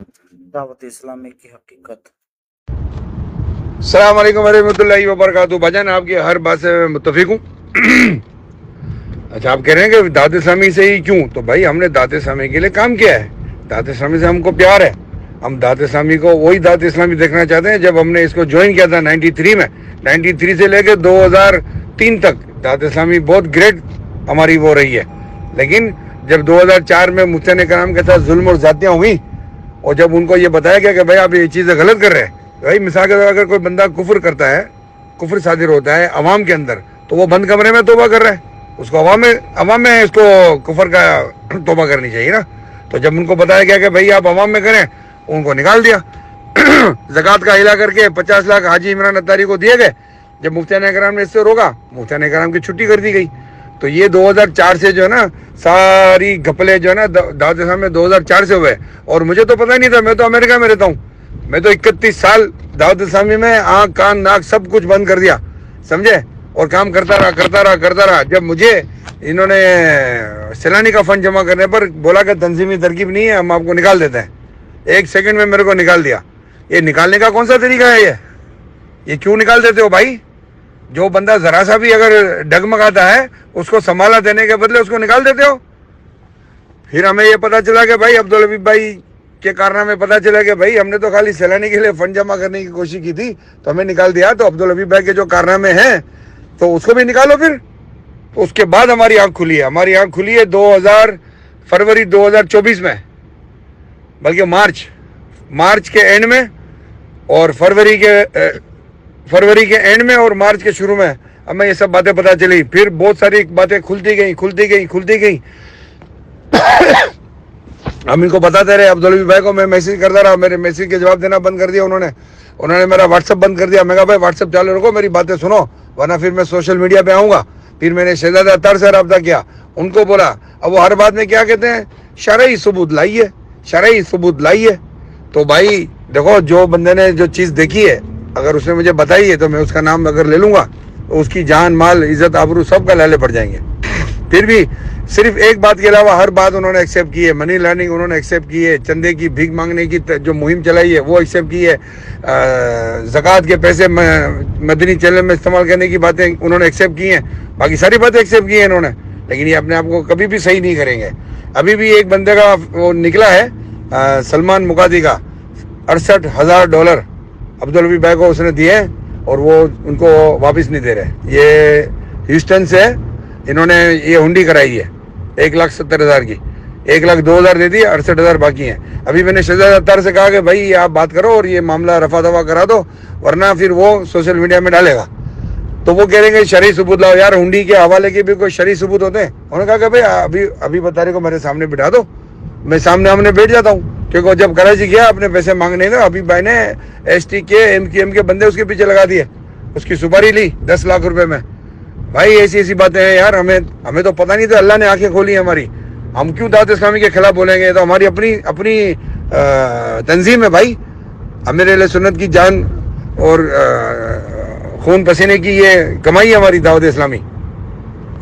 दावत इस्लामी की हकीकत। अस्सलाम वालेकुम वरहमतुल्लाहि वबरकातुहू। भाईजान आपकी हर बात से मैं मुत्तफिक हूँ। अच्छा, आप कह रहे हैं कि दावत इस्लामी से ही क्यों? तो भाई हमने दावत इस्लामी के लिए काम किया है, दावत इस्लामी से हमको प्यार है। हम दावत इस्लामी को वही दावत इस्लामी देखना चाहते हैं जब हमने इसको ज्वाइन किया था 93 में। 93 से लेकर 2003 तक दावत इस्लामी बहुत ग्रेट हमारी वो रही है। लेकिन जब 2004 में मुफ्ती कराम के साथ जुल्म और ज़्यादतियाँ हुई और जब उनको ये बताया गया कि भाई आप ये चीज़ें गलत कर रहे हैं, भाई मिसाल के तौर अगर कोई बंदा कुफ्र करता है, कुफ्र सादिर होता है अवाम के अंदर, तो वो बंद कमरे में तौबा कर रहा है, उसको अवाम में इसको कुफ्र का तौबा करनी चाहिए ना। तो जब उनको बताया गया कि भाई आप अवाम में करें, उनको निकाल दिया। ज़कात का हिला करके 50 लाख हाजी इमरान अत्तारी को दिए गए। जब मुफ्ती कराम ने इससे रोका, मुफ्ती कराम की छुट्टी कर दी गई। तो ये 2004 से जो है ना सारी घपले जो है ना दावत इस्लामी में 2004 से हुए। और मुझे तो पता नहीं था, मैं तो अमेरिका में रहता हूँ। मैं तो 31 साल दावत इस्लामी में आँख कान नाक सब कुछ बंद कर दिया, समझे, और काम करता रहा। जब मुझे इन्होंने सैलानी का फंड जमा करने पर बोला कि तंजीमी तरकीब नहीं है, हम आपको निकाल देते हैं, 1 सेकंड में मेरे को निकाल दिया। ये निकालने का कौन सा तरीका है? ये क्यों निकाल देते हो भाई? जो बंदा जरा सा भी अगर डगमगाता है उसको संभाला देने के बदले उसको निकाल देते हो। फिर हमें ये पता चला कि भाई अब्दुल हबीब भाई के कारनामे पता चला कि भाई हमने तो खाली सैलानी के लिए फंड जमा करने की कोशिश की थी तो हमें निकाल दिया। तो अब्दुल हबीब भाई के जो कारनामे हैं तो उसको भी निकालो फिर। तो उसके बाद हमारी आँख खुली है फरवरी 2024 में, बल्कि मार्च के एंड में और फरवरी के एंड में और मार्च के शुरू में हमें ये सब बातें पता चली। फिर बहुत सारी बातें खुलती गई। हम इनको बताते रहे, अब्दुल हबीब भाई को मैं मैसेज करता रहा, मेरे मैसेज के जवाब देना बंद कर दिया उन्होंने मेरा व्हाट्सअप बंद कर दिया। मैं कहा भाई व्हाट्सअप चालू रखो, मेरी बातें सुनो, वरना फिर मैं सोशल मीडिया पे आऊँगा। फिर मैंने शहजादा अत्तार से रब्ता किया, उनको बोला। अब वो हर बात में क्या कहते हैं, शरई सबूत लाइए। तो भाई देखो, जो बंदे ने जो चीज़ देखी है अगर उसने मुझे बताई है तो मैं उसका नाम अगर ले लूँगा तो उसकी जान माल इज़्ज़त आबरू सब का लाले पड़ जाएंगे। फिर भी सिर्फ एक बात के अलावा हर बात उन्होंने एक्सेप्ट की है। मनी लर्निंग उन्होंने एक्सेप्ट की है, चंदे की भीख मांगने की जो मुहिम चलाई है वो एक्सेप्ट की है, ज़कात के पैसे मदनी चैनल में इस्तेमाल करने की बातें उन्होंने एक्सेप्ट की हैं। बाकी सारी बातें एक्सेप्ट की हैं इन्होंने, लेकिन ये अपने आप को कभी भी सही नहीं करेंगे। अभी भी एक बंदे का वो निकला है सलमान मुकादी का $68,000 अब्दुल हबीब भाई को उसने दिए और वो उनको वापस नहीं दे रहे। ये ह्यूस्टन से इन्होंने ये हुंडी कराई है 1,70,000 की, 1,02,000 दे दी, 68,000 बाकी हैं। अभी मैंने शहजादा अत्तार से कहा कि भाई आप बात करो और ये मामला रफा दफा करा दो, वरना फिर वो सोशल मीडिया में डालेगा। तो वो कह रहे हैं शरई सबूत लाओ। यार हुंडी के हवाले के भी कोई शरई सबूत होते हैं? उन्होंने कहा कि भाई अभी बतारे को मेरे सामने बिठा दो, मैं सामने बैठ जाता हूँ। क्योंकि जब कराची गया अपने पैसे मांगने का, अभी भाई ने ST के MQM के बंदे उसके पीछे लगा दिए, उसकी सुपारी ली 10 लाख रुपए में। भाई ऐसी बातें हैं यार। हमें तो पता नहीं था, अल्लाह ने आंखें खोली हमारी। हम क्यों दावत इस्लामी के खिलाफ बोलेंगे? तो हमारी अपनी तंजीम है भाई। अमीर अहले सुन्नत की जान और खून पसीने की ये कमाई है हमारी दावत इस्लामी।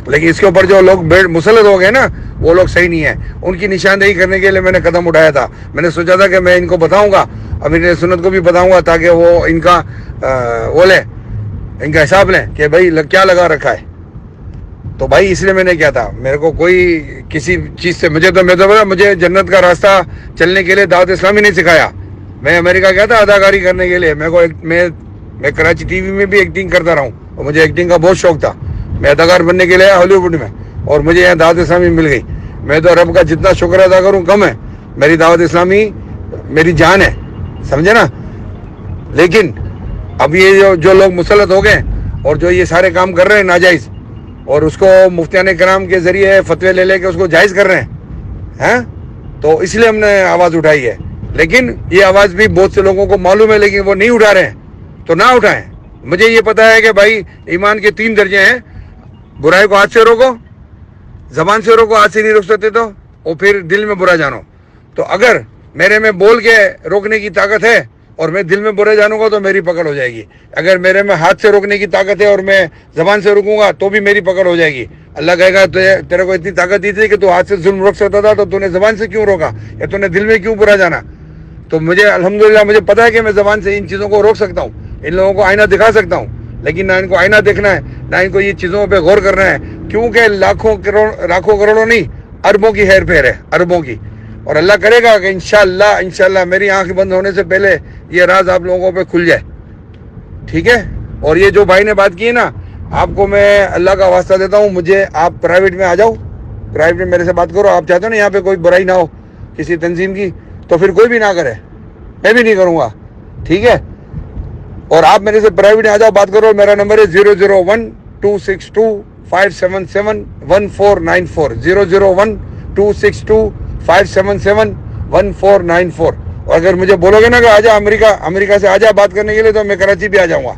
लेकिन इसके ऊपर जो लोग मुसलत हो गए ना, वो लोग सही नहीं है। उनकी निशानदेही करने के लिए मैंने कदम उठाया था। मैंने सोचा था कि मैं इनको बताऊंगा, अमीर सुन्नत को भी बताऊंगा, ताकि वो इनका इनका हिसाब लें कि भाई क्या लगा रखा है। तो भाई इसलिए मैंने क्या था, मेरे को कोई किसी चीज़ से मुझे जन्नत का रास्ता चलने के लिए दावत इस्लामी नहीं सिखाया। मैं अमेरिका गया था अदाकारी करने के लिए। मैं कराची TV में भी एक्टिंग करता रहा हूँ और मुझे एक्टिंग का बहुत शौक था। मैं अदाकार बनने के लिए आया हॉलीवुड में और मुझे यहाँ दावत इस्लामी मिल गई। मैं तो रब का जितना शुक्र अदा करूँ कम है। मेरी दावत इस्लामी मेरी जान है, समझे ना। लेकिन अब ये जो लोग मुसलत हो गए और जो ये सारे काम कर रहे हैं नाजायज़, और उसको मुफ्ती कराम के जरिए फतवे ले लेके उसको जायज़ कर रहे हैं, तो इसलिए हमने आवाज़ उठाई है। लेकिन ये आवाज़ भी बहुत से लोगों को मालूम है, लेकिन वो नहीं उठा रहे हैं, तो ना उठाएं। मुझे ये पता है कि भाई ईमान के 3 दर्जे हैं। बुराई को हाथ से रोको, जबान से रोको, हाथ से नहीं रोक सकते तो, और फिर दिल में बुरा जानो। तो अगर मेरे में बोल के रोकने की ताकत है और मैं दिल में बुरा जानूंगा तो मेरी पकड़ हो जाएगी। अगर मेरे में हाथ से रोकने की ताकत है और मैं जबान से रोकूंगा तो भी मेरी पकड़ हो जाएगी। अल्लाह कहेगा तेरे को इतनी ताकत दी थी कि तू हाथ से जुल्म रोक सकता था, तो तूने जबान से क्यों रोका, या तूने दिल में क्यों बुरा जाना? تو مجھے الحمدللہ مجھے پتا ہے کہ میں زبان سے ان چیزوں کو روک سکتا ہوں, ان لوگوں کو آئینہ دکھا سکتا ہوں, لیکن نہ ان کو آئینہ دیکھنا ہے, نہ ان کو یہ چیزوں پہ غور کرنا ہے, کیونکہ لاکھوں کروڑوں نہیں, اربوں کی ہیر پھیر ہے, اربوں کی. اور اللہ کرے گا کہ انشاءاللہ میری آنکھ بند ہونے سے پہلے یہ راز آپ لوگوں پہ کھل جائے, ٹھیک ہے. اور یہ جو بھائی نے بات کی ہے نا, آپ کو میں اللہ کا واسطہ دیتا ہوں, مجھے آپ پرائیویٹ میں آ جاؤ, پرائیویٹ میں میرے سے بات کرو. آپ چاہتے ہو نا یہاں پہ کوئی برائی نہ ہو کسی تنظیم کی, تو پھر کوئی بھی نہ کرے, میں بھی نہیں کروں گا, ٹھیک ہے. اور آپ میرے سے پرائیویٹ میں آ جاؤ, بات کرو. میرا نمبر ہے 001-262-577-1494, 001-262-577-1494. اور اگر مجھے بولو گے نا کہ آجا امریکہ سے آجا بات کرنے کے لیے, تو میں کراچی بھی آ جاؤں گا.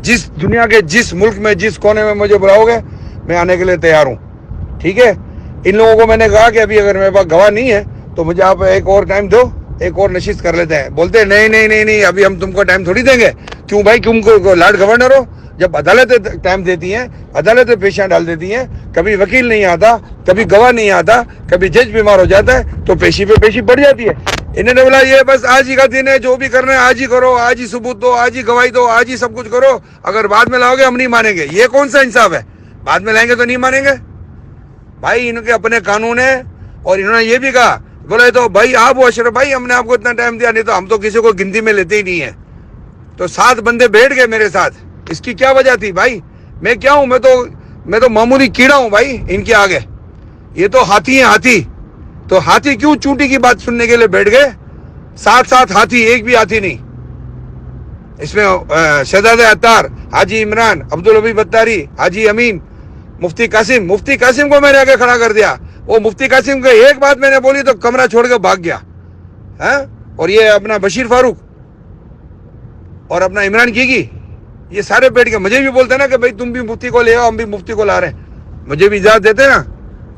جس دنیا کے جس ملک میں جس کونے میں مجھے بلاؤ گے, میں آنے کے لیے تیار ہوں, ٹھیک ہے. ان لوگوں کو میں نے کہا کہ ابھی اگر میرے پاس گواہ نہیں ہے تو مجھے آپ ایک اور ٹائم دو, ایک اور نشست کر لیتے ہیں. بولتے ہیں نہیں ابھی ہم تم کو ٹائم تھوڑی دیں گے. کیوں بھائی, تم کو لارڈ گورنر ہو, جب عدالتیں ٹائم دیتی ہیں, عدالتیں پیشیاں ڈال دیتی ہیں, کبھی وکیل نہیں آتا, کبھی گواہ نہیں آتا, کبھی جج بیمار ہو جاتا ہے, تو پیشی پہ پیشی بڑھ جاتی ہے. انہوں نے بولا یہ بس آج ہی کا دن ہے, جو بھی کرنا ہے آج ہی کرو, آج ہی ثبوت دو, آج ہی گواہی دو, آج ہی سب کچھ کرو, اگر بعد میں لاؤ گے ہم نہیں مانیں گے. یہ کون سا انصاف ہے؟ بعد میں لائیں گے تو نہیں مانیں گے بھائی, ان کے اپنے قانون ہیں. اور انہوں نے یہ بھی کہا, بولے تو بھائی آپ ہو اشرف بھائی, ہم نے آپ کو اتنا ٹائم دیا, نہیں تو ہم تو کسی کو گنتی میں لیتے ہی نہیں ہیں. تو 7 بندے بیٹھ گئے میرے ساتھ. اس کی کیا وجہ تھی بھائی؟ میں کیا ہوں, میں تو معمولی کیڑا ہوں بھائی ان کے آگے. یہ تو ہاتھی ہیں, ہاتھی. تو ہاتھی کیوں چونٹی کی بات سننے کے لیے بیٹھ گئے؟ 7 ہاتھی, ایک بھی ہاتھی نہیں. اس میں شہزاد عطار, حاجی عمران, عبدالحبیب اتاری, حاجی امین, مفتی قاسم کو میں نے آگے کھڑا کر دیا. وہ مفتی قاسم کو ایک بات میں نے بولی تو کمرہ چھوڑ کے بھاگ گیا. اور یہ اپنا بشیر فاروق اور اپنا عمران کیگی, یہ سارے بیٹھ کے مجھے بھی بولتے ہیں نا کہ بھائی تم بھی مفتی کو لے آؤ, ہم بھی مفتی کو لا رہے ہیں. مجھے بھی اجازت دیتے نا,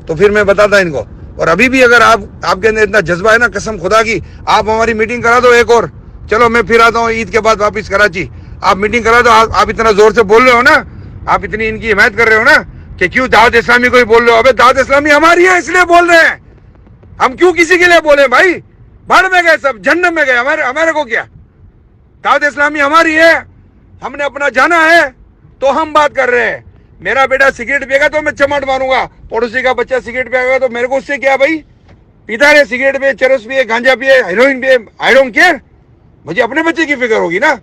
تو پھر میں بتاتا ان کو. اور ابھی بھی اگر آپ کے اندر اتنا جذبہ ہے نا, قسم خدا کی, آپ ہماری میٹنگ کرا دو ایک اور. چلو میں پھر آتا ہوں عید کے بعد واپس کراچی, آپ میٹنگ کرا دو. آپ اتنا زور سے بول رہے ہو نا, آپ اتنی ان کی حمایت کر رہے ہو نا, کہ کیوں دعوت اسلامی کو ہی بول رہے ہو. ابے دعوت اسلامی ہماری ہے, اس لیے بول رہے ہیں. ہم کیوں کسی کے لیے بولے بھائی؟ بھاڑ میں گئے سب, جہنم میں گئے, ہمارے کو کیا. دعوت اسلامی ہماری ہے, ہم نے اپنا جانا ہے, تو ہم بات کر رہے ہیں. میرا بیٹا سگریٹ پیے گا تو میں چمٹ ماروں گا, پڑوسی کا بچہ سگریٹ پیے گا تو میرے کو اس سے کیا بھائی؟ پیتا رہے, سگریٹ پہ, چرس پہ, گانجا پہ, ہیروئن پہ, آئی ڈونٹ کیئر. مجھے اپنے بچے کی فکر ہوگی نا,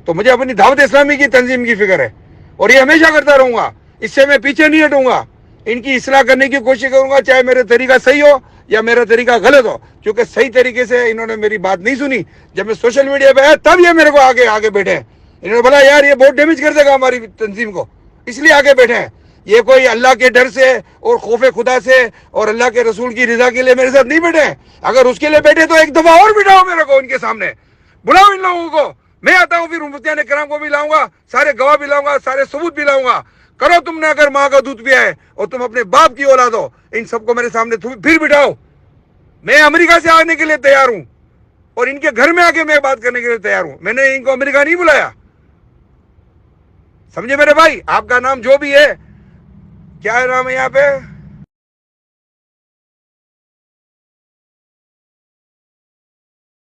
تو مجھے اپنی دعوت اسلامی کی تنظیم کی فکر ہے. اور یہ ہمیشہ کرتا رہوں گا, اس سے میں پیچھے نہیں ہٹوں گا. ان کی اصلاح کرنے کی کوشش کروں گا, چاہے میرے طریقہ صحیح ہو یا میرا طریقہ غلط ہو. کیونکہ صحیح طریقے سے انہوں نے میری بات نہیں سنی. جب میں سوشل میڈیا پہ آیا تب یہ میرے کو آگے بیٹھے ہیں. انہوں نے بولا یار یہ بہت ڈیمیج کر دے گا ہماری تنظیم کو, اس لیے آگے بیٹھے ہیں. یہ کوئی اللہ کے ڈر سے اور خوف خدا سے اور اللہ کے رسول کی رضا کے لیے میرے ساتھ نہیں بیٹھے ہیں. اگر اس کے لیے بیٹھے تو ایک دفعہ اور بٹھاؤ میرے کو ان کے سامنے, بلاؤ ان لوگوں کو. میں آتا ہوں, پھر مفتیان کرام کو بھی لاؤں گا, سارے گواہ بھی لاؤں گا, سارے ثبوت بھی لاؤں گا. کرو تم نے اگر ماں کا دودھ پیا ہے اور تم اپنے باپ کی اولاد ہو, ان سب کو میرے سامنے پھر بٹھاؤ. میں امریکہ سے آنے کے لیے تیار ہوں, اور ان کے گھر میں آ کے میں بات کرنے کے لیے تیار ہوں. میں نے ان کو امریکہ نہیں بلایا, سمجھے میرے بھائی. آپ کا نام جو بھی ہے, کیا نام ہے یہاں پہ,